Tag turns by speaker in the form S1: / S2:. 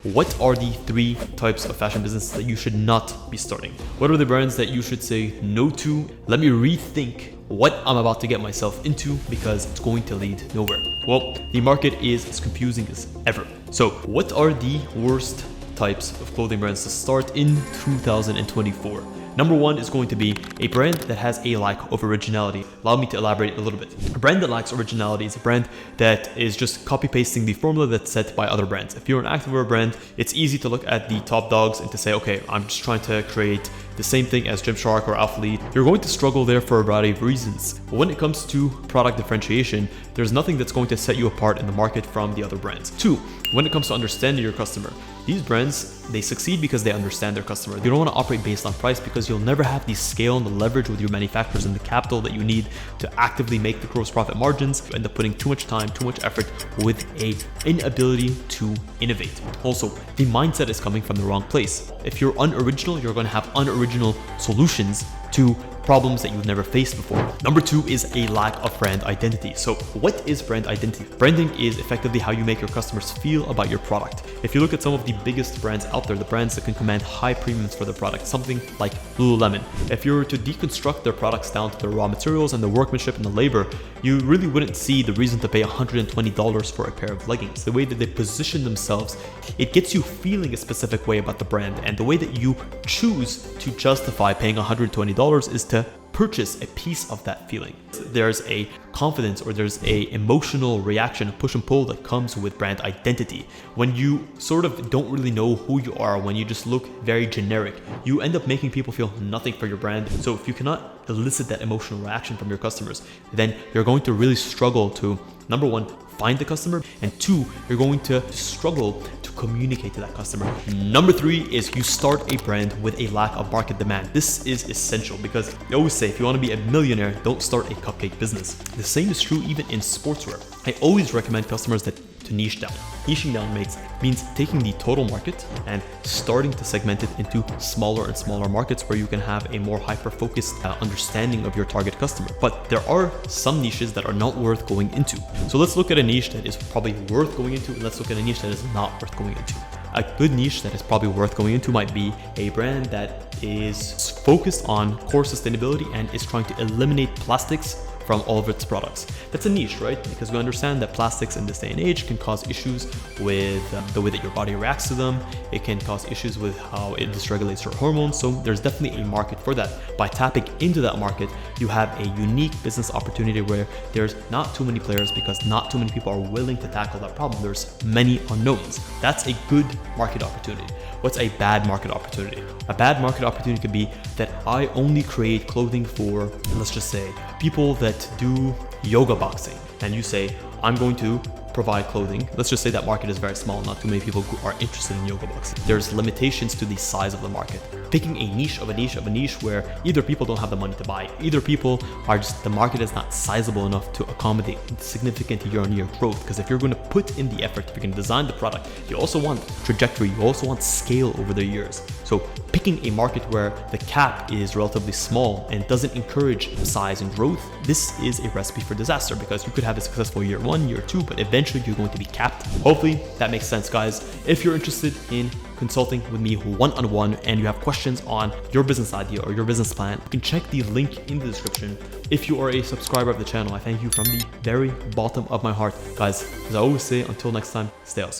S1: What are the 3 types of fashion businesses that you should not be starting? What are the brands that you should say no to? Let me rethink what I'm about to get myself into because it's going to lead nowhere. Well, the market is as confusing as ever. So what are the worst types of clothing brands to start in 2024? Number 1 is going to be a brand that has a lack of originality. Allow me to elaborate a little bit. A brand that lacks originality is a brand that is just copy-pasting the formula that's set by other brands. If you're an activewear brand, it's easy to look at the top dogs and to say, okay, I'm just trying to create the same thing as Gymshark or Athlete. You're going to struggle there for a variety of reasons. But when it comes to product differentiation, there's nothing that's going to set you apart in the market from the other brands. 2, when it comes to understanding your customer, these brands, they succeed because they understand their customer. They don't want to operate based on price because you'll never have the scale and the leverage with your manufacturers and the capital that you need to actively make the gross profit margins. You end up putting too much time, too much effort with an inability to innovate. Also, the mindset is coming from the wrong place. If you're unoriginal, you're going to have unoriginal solutions to problems that you've never faced before. Number 2 is a lack of brand identity. So what is brand identity? Branding is effectively how you make your customers feel about your product. If you look at some of the biggest brands out there, the brands that can command high premiums for their product, something like Lululemon, if you were to deconstruct their products down to the raw materials and the workmanship and the labor, you really wouldn't see the reason to pay $120 for a pair of leggings. The way that they position themselves, it gets you feeling a specific way about the brand, and the way that you choose to justify paying $120 is to purchase a piece of that feeling. There's a confidence or there's a emotional reaction, a push and pull that comes with brand identity. When you sort of don't really know who you are, when you just look very generic, you end up making people feel nothing for your brand. So if you cannot elicit that emotional reaction from your customers, then you're going to really struggle to, number 1, find the customer, and 2, you're going to struggle to communicate to that customer. Number 3 is you start a brand with a lack of market demand. This is essential because they always say if you want to be a millionaire, don't start a cupcake business. The same is true even in sportswear. I always recommend customers that to niche down. Niching down means taking the total market and starting to segment it into smaller and smaller markets where you can have a more hyper-focused understanding of your target customer. But there are some niches that are not worth going into. So let's look at a niche that is probably worth going into, and let's look at a niche that is not worth going into. A good niche that is probably worth going into might be a brand that is focused on core sustainability and is trying to eliminate plastics from all of its products. That's a niche, right? Because we understand that plastics in this day and age can cause issues with the way that your body reacts to them. It can cause issues with how it dysregulates your hormones. So there's definitely a market for that. By tapping into that market, you have a unique business opportunity where there's not too many players because not too many people are willing to tackle that problem. There's many unknowns. That's a good market opportunity. What's a bad market opportunity? A bad market opportunity could be that I only create clothing for, let's just say, people that do yoga boxing, and you say, I'm going to provide clothing. Let's just say that market is very small, not too many people who are interested in yoga boxing. There's limitations to the size of the market. Picking a niche of a niche of a niche where either people don't have the money to buy, either people are just, the market is not sizable enough to accommodate significant year-on-year growth. Because if you're going to put in the effort, if you're going to design the product, you also want trajectory, you also want scale over the years. So picking a market where the cap is relatively small and doesn't encourage size and growth, this is a recipe for disaster because you could have a successful year 1, year 2, but eventually you're going to be capped. Hopefully that makes sense, guys. If you're interested in consulting with me one-on-one and you have questions on your business idea or your business plan, you can check the link in the description. If you are a subscriber of the channel, I thank you from the very bottom of my heart. Guys, as I always say, until next time, stay awesome.